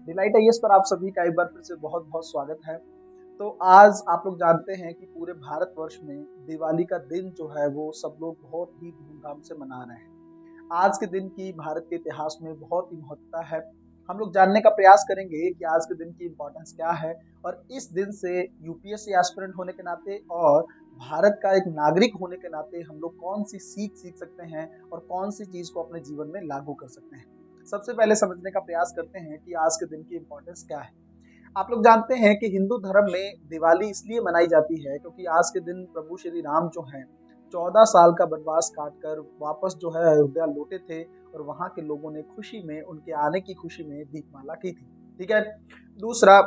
Delight IAS पर आप सभी का एक बार फिर से बहुत बहुत स्वागत है। तो आज आप लोग जानते हैं कि पूरे भारतवर्ष में दिवाली का दिन जो है वो सब लोग बहुत ही धूमधाम से मना रहे हैं। आज के दिन की भारत के इतिहास में बहुत ही महत्वता है। हम लोग जानने का प्रयास करेंगे कि आज के दिन की इम्पोर्टेंस क्या है और इस दिन से यूपीएससी एस्पिरेंट होने के नाते और भारत का एक नागरिक होने के नाते हम लोग कौन सी सीख सीख सकते हैं और कौन सी चीज को अपने जीवन में लागू कर सकते हैं। सबसे पहले समझने का प्रयास करते हैं कि आज के दिन की इम्पोर्टेंस क्या है। आप लोग जानते हैं कि हिंदू धर्म में दिवाली इसलिए मनाई जाती है क्योंकि आज के दिन प्रभु श्री राम जो हैं 14 साल का वनवास काट कर वापस जो है अयोध्या लौटे थे और वहां के लोगों ने खुशी में उनके आने की खुशी में दीपमाला की थी। ठीक है। दूसरा,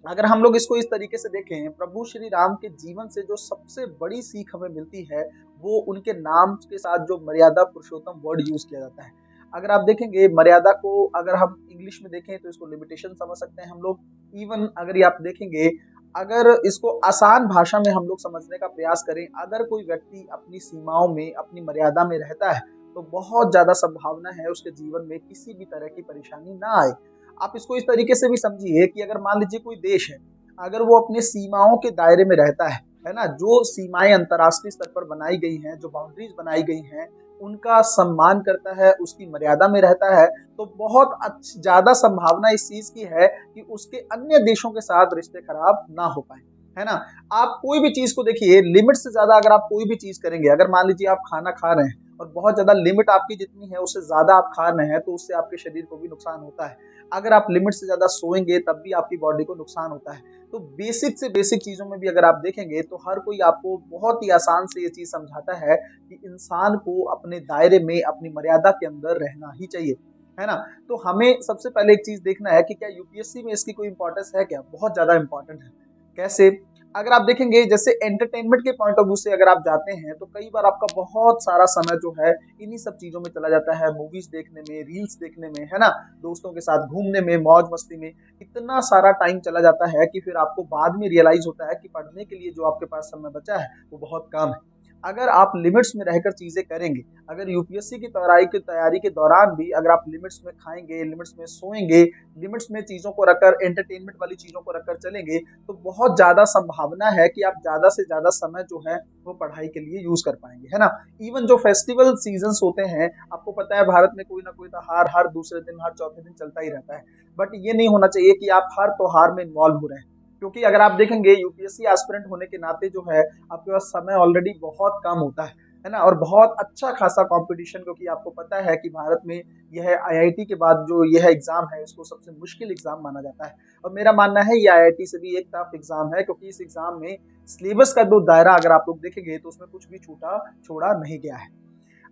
अगर हम लोग इसको इस तरीके से देखें, प्रभु श्री राम के जीवन से जो सबसे बड़ी सीख हमें मिलती है वो उनके नाम के साथ जो मर्यादा पुरुषोत्तम वर्ड यूज किया जाता है। अगर आप देखेंगे मर्यादा को, अगर हम इंग्लिश में देखें तो इसको लिमिटेशन समझ सकते हैं हम लोग। इवन अगर ये आप देखेंगे, अगर इसको आसान भाषा में हम लोग समझने का प्रयास करें, अगर कोई व्यक्ति अपनी सीमाओं में अपनी मर्यादा में रहता है तो बहुत ज्यादा संभावना है उसके जीवन में किसी भी तरह की परेशानी ना आए। आप इसको इस तरीके से भी समझिए कि अगर मान लीजिए कोई देश है, अगर वो अपने सीमाओं के दायरे में रहता है ना, जो सीमाएं अंतर्राष्ट्रीय स्तर पर बनाई गई हैं, जो बाउंड्रीज बनाई गई हैं, उनका सम्मान करता है, उसकी मर्यादा में रहता है, तो बहुत ज्यादा संभावना इस चीज की है कि उसके अन्य देशों के साथ रिश्ते खराब ना हो पाए। है ना। आप कोई भी चीज को देखिए, लिमिट से ज्यादा अगर आप कोई भी चीज करेंगे, अगर मान लीजिए आप खाना खा रहे हैं और बहुत ज्यादा लिमिट आपकी जितनी है उससे ज्यादा आप खा रहे हैं तो उससे आपके शरीर को भी नुकसान होता है। अगर आप लिमिट से ज्यादा सोएंगे तब भी आपकी बॉडी को नुकसान होता है। तो बेसिक से बेसिक चीजों में भी अगर आप देखेंगे तो हर कोई आपको बहुत ही आसान से ये चीज समझाता है कि इंसान को अपने दायरे में अपनी मर्यादा के अंदर रहना ही चाहिए। है ना। तो हमें सबसे पहले एक चीज देखना है कि क्या यूपीएससी में इसकी कोई इंपॉर्टेंस है, क्या बहुत ज्यादा इंपॉर्टेंट है। कैसे? अगर आप देखेंगे, जैसे एंटरटेनमेंट के पॉइंट ऑफ व्यू से अगर आप जाते हैं तो कई बार आपका बहुत सारा समय जो है इन्हीं सब चीजों में चला जाता है, मूवीज देखने में, रील्स देखने में, है ना, दोस्तों के साथ घूमने में, मौज मस्ती में। इतना सारा टाइम चला जाता है कि फिर आपको बाद में रियलाइज होता है कि पढ़ने के लिए जो आपके पास समय बचा है वो बहुत कम है। अगर आप लिमिट्स में रहकर चीजें करेंगे, अगर यूपीएससी की तैयारी के दौरान भी अगर आप लिमिट्स में खाएंगे, लिमिट्स में सोएंगे, लिमिट्स में चीजों को रखकर, एंटरटेनमेंट वाली चीजों को रखकर चलेंगे, तो बहुत ज्यादा संभावना है कि आप ज्यादा से ज्यादा समय जो है वो पढ़ाई के लिए यूज कर पाएंगे। है ना। इवन जो फेस्टिवल सीजन्स होते हैं, आपको पता है भारत में कोई ना कोई त्योहार हर दूसरे दिन, हर चौथे दिन चलता ही रहता है। बट ये नहीं होना चाहिए कि आप हर त्योहार में इन्वॉल्व हो रहे हैं, क्योंकि अगर आप देखेंगे यूपीएससी एस्पिरेंट होने के नाते जो है आपके पास समय ऑलरेडी बहुत कम होता है ना, और बहुत अच्छा खासा कंपटीशन, क्योंकि आपको पता है कि भारत में यह आईआईटी के बाद जो यह एग्जाम है इसको सबसे मुश्किल एग्जाम माना जाता है। और मेरा मानना है ये आईआईटी से भी एक टफ एग्जाम है, क्योंकि इस एग्जाम में सिलेबस का जो दायरा अगर आप लोग देखेंगे तो उसमें कुछ भी छूटा छोड़ा नहीं गया है।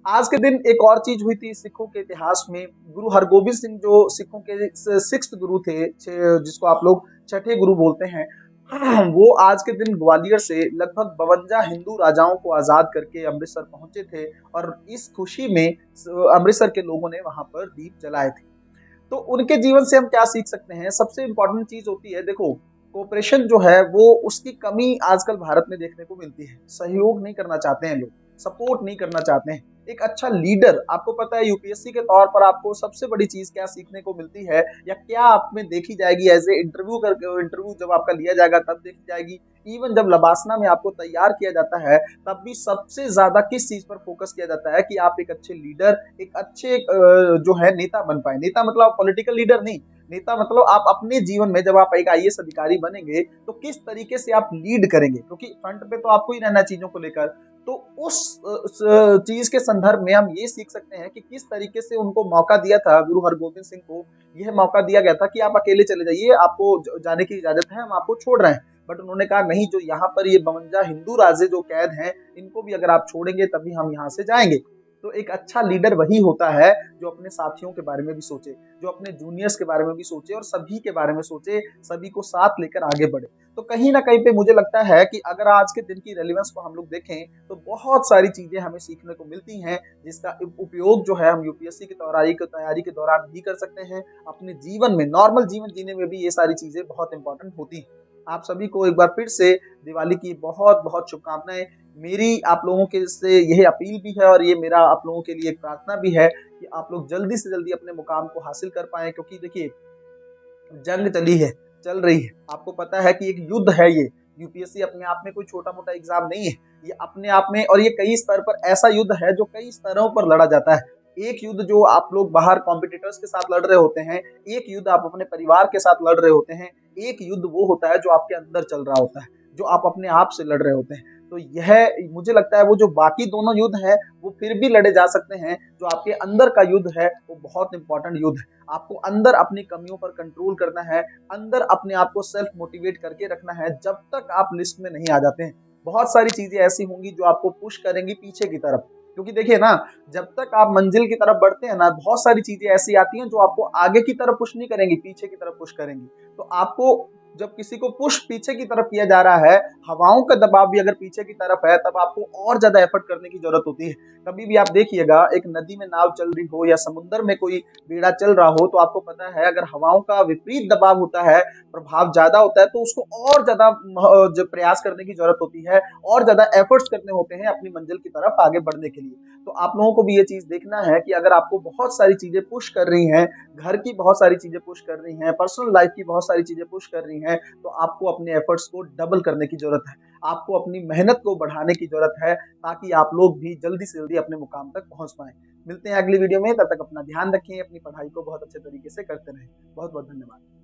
आज के दिन एक और चीज हुई थी सिखों के इतिहास में। गुरु हरगोबिंद सिंह जो सिखों के सिक्स्थ गुरु थे, जिसको आप लोग छठे गुरु बोलते हैं, वो आज के दिन ग्वालियर से लगभग 52 हिंदू राजाओं को आजाद करके अमृतसर पहुंचे थे और इस खुशी में अमृतसर के लोगों ने वहां पर दीप जलाए थे। तो उनके जीवन से हम क्या सीख सकते हैं? सबसे इंपॉर्टेंट चीज होती है, देखो, कोऑपरेशन जो है वो उसकी कमी आजकल भारत में देखने को मिलती है। सहयोग नहीं करना चाहते हैं लोग, सपोर्ट नहीं करना चाहते हैं। एक अच्छा लीडर, आपको पता है यूपीएससी के तौर पर आपको सबसे बड़ी चीज क्या सीखने को मिलती है या क्या आप में देखी जाएगी एज ए इंटरव्यू करके, इंटरव्यू जब आपका लिया जाएगा तब देखी जाएगी। इवन जब लबासना में आपको तैयार किया जाता है तब भी सबसे ज्यादा किस चीज पर फोकस किया जाता है कि आप एक अच्छे लीडर, एक अच्छे जो है नेता बन पाए। नेता मतलब पॉलिटिकल लीडर नहीं, नेता मतलब आप अपने जीवन में जब आप एक आईएएस अधिकारी बनेंगे तो किस तरीके से आप लीड करेंगे, क्योंकि फ्रंट पे तो आपको ही रहना है चीजों को लेकर। तो उस चीज के संदर्भ में हम ये सीख सकते हैं कि किस तरीके से उनको मौका दिया था, गुरु हरगोबिंद सिंह को यह मौका दिया गया था कि आप अकेले चले जाइए, आपको जाने की इजाजत है, हम आपको छोड़ रहे हैं। बट उन्होंने कहा नहीं, जो यहाँ पर ये 52 हिंदू राजे जो कैद हैं इनको भी अगर आप छोड़ेंगे तभी हम यहाँ से जाएंगे। तो एक अच्छा लीडर वही होता है जो अपने साथियों के बारे में भी सोचे, जो अपने जूनियर्स के बारे में भी सोचे और सभी के बारे में सोचे, सभी को साथ लेकर आगे बढ़े। तो कहीं ना कहीं पे मुझे लगता है कि अगर आज के दिन की रेलिवेंस को हम लोग देखें तो बहुत सारी चीजें हमें सीखने को मिलती हैं, जिसका उपयोग जो है हम यूपीएससी की तैयारी के दौरान भी कर सकते हैं। अपने जीवन में, नॉर्मल जीवन जीने में भी ये सारी चीजें बहुत इंपॉर्टेंट होती हैं। आप सभी को एक बार फिर से दिवाली की बहुत बहुत शुभकामनाएं। मेरी आप लोगों के से यही अपील भी है और ये मेरा आप लोगों के लिए एक प्रार्थना भी है कि आप लोग जल्दी से जल्दी अपने मुकाम को हासिल कर पाए, क्योंकि देखिए जंग चली है, चल रही है। आपको पता है कि एक युद्ध है ये। यूपीएससी अपने आप में कोई छोटा-मोटा एग्ज़ाम नहीं है। ये अपने आप में और ये कई स्तर पर ऐसा युद्ध है जो कई स्तरों पर लड़ा जाता है। एक युद्ध जो आप लोग बाहर कॉम्पिटिटर्स के साथ लड़ रहे होते हैं, एक युद्ध आप अपने परिवार के साथ लड़ रहे होते हैं, एक युद्ध वो होता है जो आपके अंदर चल रहा होता है, जो आप अपने आप से लड़ रहे होते हैं। तो यह मुझे लगता है वो जो बाकी दोनों युद्ध हैं, वो फिर भी लड़े जा सकते हैं। जो आपके अंदर का युद्ध है, वो बहुत इम्पोर्टेंट युद्ध है। आपको अंदर अपनी कमियों पर कंट्रोल करना है, अंदर अपने आप को सेल्फ मोटिवेट करके रखना है जब तक आप लिस्ट में नहीं आ जाते हैं। बहुत सारी चीजें ऐसी होंगी जो आपको पुश करेंगी पीछे की तरफ, क्योंकि देखिए ना, जब तक आप मंजिल की तरफ बढ़ते हैं ना, बहुत सारी चीजें ऐसी आती हैं जो आपको आगे की तरफ पुश नहीं करेंगी, पीछे की तरफ पुश करेंगी। तो आपको जब किसी को पुश पीछे की तरफ किया जा रहा है, हवाओं का दबाव भी अगर पीछे की तरफ है, तब आपको और ज्यादा एफर्ट करने की जरूरत होती है। कभी भी आप देखिएगा, एक नदी में नाव चल रही हो या समुद्र में कोई बेड़ा चल रहा हो, तो आपको पता है अगर हवाओं का विपरीत दबाव होता है, प्रभाव ज्यादा होता है, तो उसको और ज्यादा जो प्रयास करने की जरूरत होती है, और ज्यादा एफर्ट्स करने होते हैं अपनी मंजिल की तरफ आगे बढ़ने के लिए। तो आप लोगों को भी ये चीज देखना है कि अगर आपको बहुत सारी चीजें पुश कर रही हैं, घर की बहुत सारी चीजें पुश कर रही हैं, पर्सनल लाइफ की बहुत सारी चीजें पुश कर रही हैं, तो आपको अपने एफर्ट्स को डबल करने की जरूरत है। आपको अपनी मेहनत को बढ़ाने की जरूरत है, ताकि आप लोग भी जल्दी से जल्दी अपने मुकाम तक पहुंच पाए। मिलते हैं अगली वीडियो में, तब तक अपना ध्यान रखें, अपनी पढ़ाई को बहुत अच्छे तरीके से करते रहें। बहुत बहुत धन्यवाद।